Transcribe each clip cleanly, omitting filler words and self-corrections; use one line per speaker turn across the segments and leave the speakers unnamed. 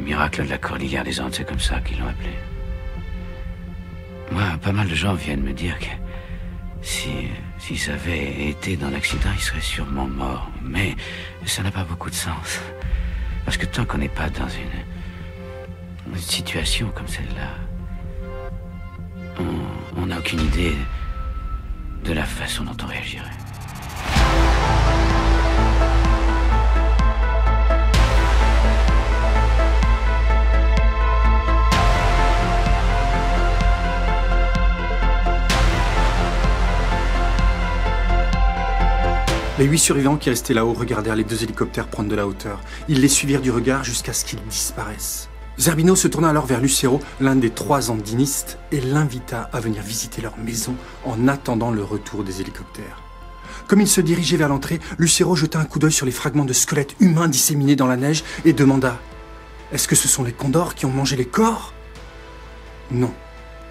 miracle de la cordillère des Andes, c'est comme ça qu'ils l'ont appelé. Moi, pas mal de gens viennent me dire que s'ils avaient été dans l'accident, ils seraient sûrement morts. Mais ça n'a pas beaucoup de sens. Parce que tant qu'on n'est pas dans une situation comme celle-là, on n'a aucune idée de la façon dont on réagirait.
Les 8 survivants qui restaient là-haut regardèrent les 2 hélicoptères prendre de la hauteur. Ils les suivirent du regard jusqu'à ce qu'ils disparaissent. Zerbino se tourna alors vers Lucero, l'un des 3 andinistes, et l'invita à venir visiter leur maison en attendant le retour des hélicoptères. Comme il se dirigeait vers l'entrée, Lucero jeta un coup d'œil sur les fragments de squelettes humains disséminés dans la neige et demanda « Est-ce que ce sont les condors qui ont mangé les corps ?» « Non »,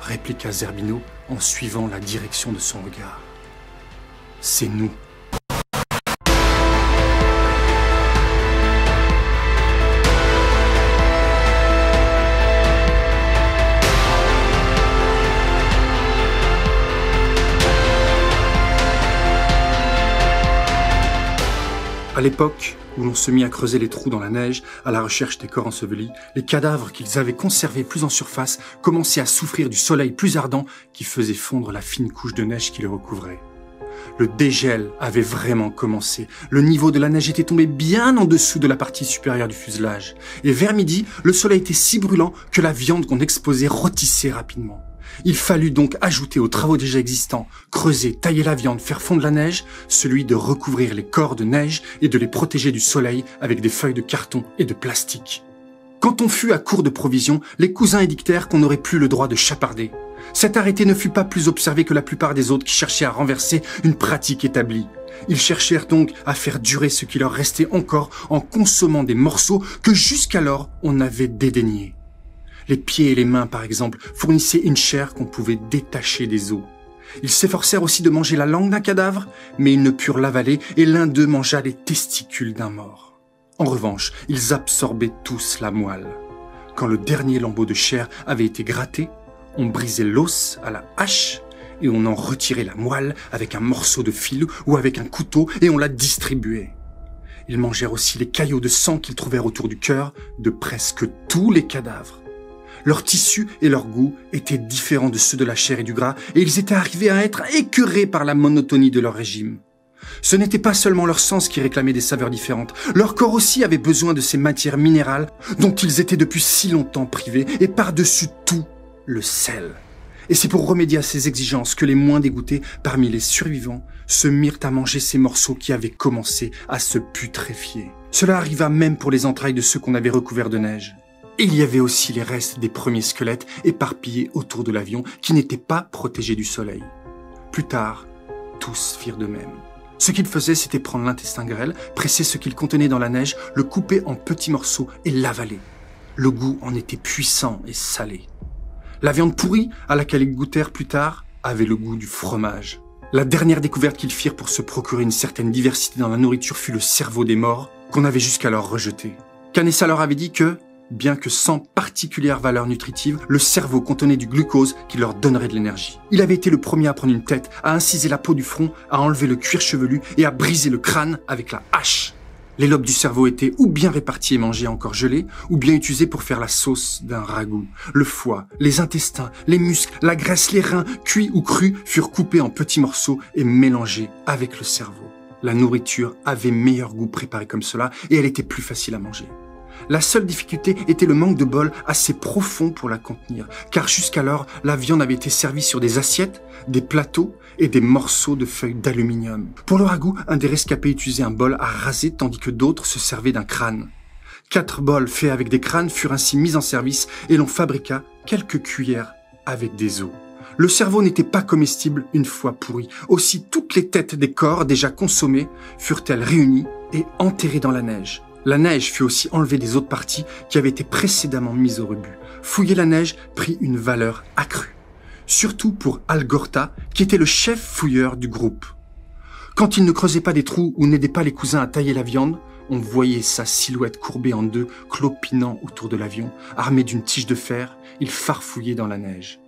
répliqua Zerbino en suivant la direction de son regard. « C'est nous. » À l'époque où l'on se mit à creuser les trous dans la neige, à la recherche des corps ensevelis, les cadavres qu'ils avaient conservés plus en surface commençaient à souffrir du soleil plus ardent qui faisait fondre la fine couche de neige qui les recouvrait. Le dégel avait vraiment commencé. Le niveau de la neige était tombé bien en dessous de la partie supérieure du fuselage. Et vers midi, le soleil était si brûlant que la viande qu'on exposait rôtissait rapidement. Il fallut donc ajouter aux travaux déjà existants, creuser, tailler la viande, faire fondre la neige, celui de recouvrir les corps de neige et de les protéger du soleil avec des feuilles de carton et de plastique. Quand on fut à court de provisions, les cousins édictèrent qu'on n'aurait plus le droit de chaparder. Cet arrêté ne fut pas plus observé que la plupart des autres qui cherchaient à renverser une pratique établie. Ils cherchèrent donc à faire durer ce qui leur restait encore en consommant des morceaux que jusqu'alors on avait dédaignés. Les pieds et les mains, par exemple, fournissaient une chair qu'on pouvait détacher des os. Ils s'efforcèrent aussi de manger la langue d'un cadavre, mais ils ne purent l'avaler et l'un d'eux mangea les testicules d'un mort. En revanche, ils absorbaient tous la moelle. Quand le dernier lambeau de chair avait été gratté, on brisait l'os à la hache et on en retirait la moelle avec un morceau de fil ou avec un couteau et on la distribuait. Ils mangèrent aussi les caillots de sang qu'ils trouvèrent autour du cœur de presque tous les cadavres. Leur tissu et leur goût étaient différents de ceux de la chair et du gras, et ils étaient arrivés à être écœurés par la monotonie de leur régime. Ce n'était pas seulement leur sens qui réclamait des saveurs différentes, leur corps aussi avait besoin de ces matières minérales dont ils étaient depuis si longtemps privés, et par-dessus tout, le sel. Et c'est pour remédier à ces exigences que les moins dégoûtés parmi les survivants se mirent à manger ces morceaux qui avaient commencé à se putréfier. Cela arriva même pour les entrailles de ceux qu'on avait recouverts de neige. Et il y avait aussi les restes des premiers squelettes éparpillés autour de l'avion qui n'étaient pas protégés du soleil. Plus tard, tous firent de même. Ce qu'ils faisaient, c'était prendre l'intestin grêle, presser ce qu'il contenait dans la neige, le couper en petits morceaux et l'avaler. Le goût en était puissant et salé. La viande pourrie, à laquelle ils goûtèrent plus tard, avait le goût du fromage. La dernière découverte qu'ils firent pour se procurer une certaine diversité dans la nourriture fut le cerveau des morts, qu'on avait jusqu'alors rejeté. Canessa leur avait dit que, bien que sans particulière valeur nutritive, le cerveau contenait du glucose qui leur donnerait de l'énergie. Il avait été le premier à prendre une tête, à inciser la peau du front, à enlever le cuir chevelu et à briser le crâne avec la hache. Les lobes du cerveau étaient ou bien répartis et mangés encore gelés, ou bien utilisés pour faire la sauce d'un ragoût. Le foie, les intestins, les muscles, la graisse, les reins, cuits ou crus, furent coupés en petits morceaux et mélangés avec le cerveau. La nourriture avait meilleur goût préparée comme cela et elle était plus facile à manger. La seule difficulté était le manque de bol assez profond pour la contenir, car jusqu'alors, la viande avait été servie sur des assiettes, des plateaux et des morceaux de feuilles d'aluminium. Pour le ragoût, un des rescapés utilisait un bol à raser tandis que d'autres se servaient d'un crâne. 4 bols faits avec des crânes furent ainsi mis en service et l'on fabriqua quelques cuillères avec des os. Le cerveau n'était pas comestible une fois pourri. Aussi, toutes les têtes des corps déjà consommés furent-elles réunies et enterrées dans la neige. La neige fut aussi enlevée des autres parties qui avaient été précédemment mises au rebut. Fouiller la neige prit une valeur accrue. Surtout pour Algorta, qui était le chef fouilleur du groupe. Quand il ne creusait pas des trous ou n'aidait pas les cousins à tailler la viande, On voyait sa silhouette courbée en deux, clopinant autour de l'avion. Armé d'une tige de fer, il farfouillait dans la neige.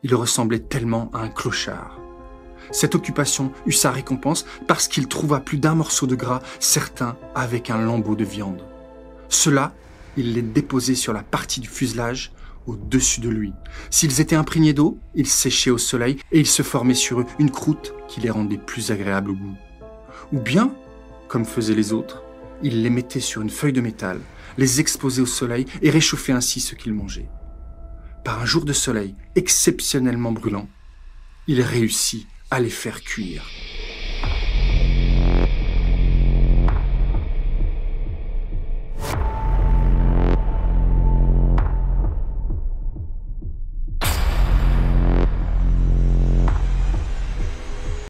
Il ressemblait tellement à un clochard. Cette occupation eut sa récompense parce qu'il trouva plus d'un morceau de gras, certains avec un lambeau de viande. Cela, il les déposait sur la partie du fuselage, au-dessus de lui. S'ils étaient imprégnés d'eau, ils séchaient au soleil et il se formait sur eux une croûte qui les rendait plus agréables au goût. Ou bien, comme faisaient les autres, il les mettait sur une feuille de métal, les exposait au soleil et réchauffait ainsi ce qu'ils mangeaient. Par un jour de soleil exceptionnellement brûlant, il réussit à les faire cuire.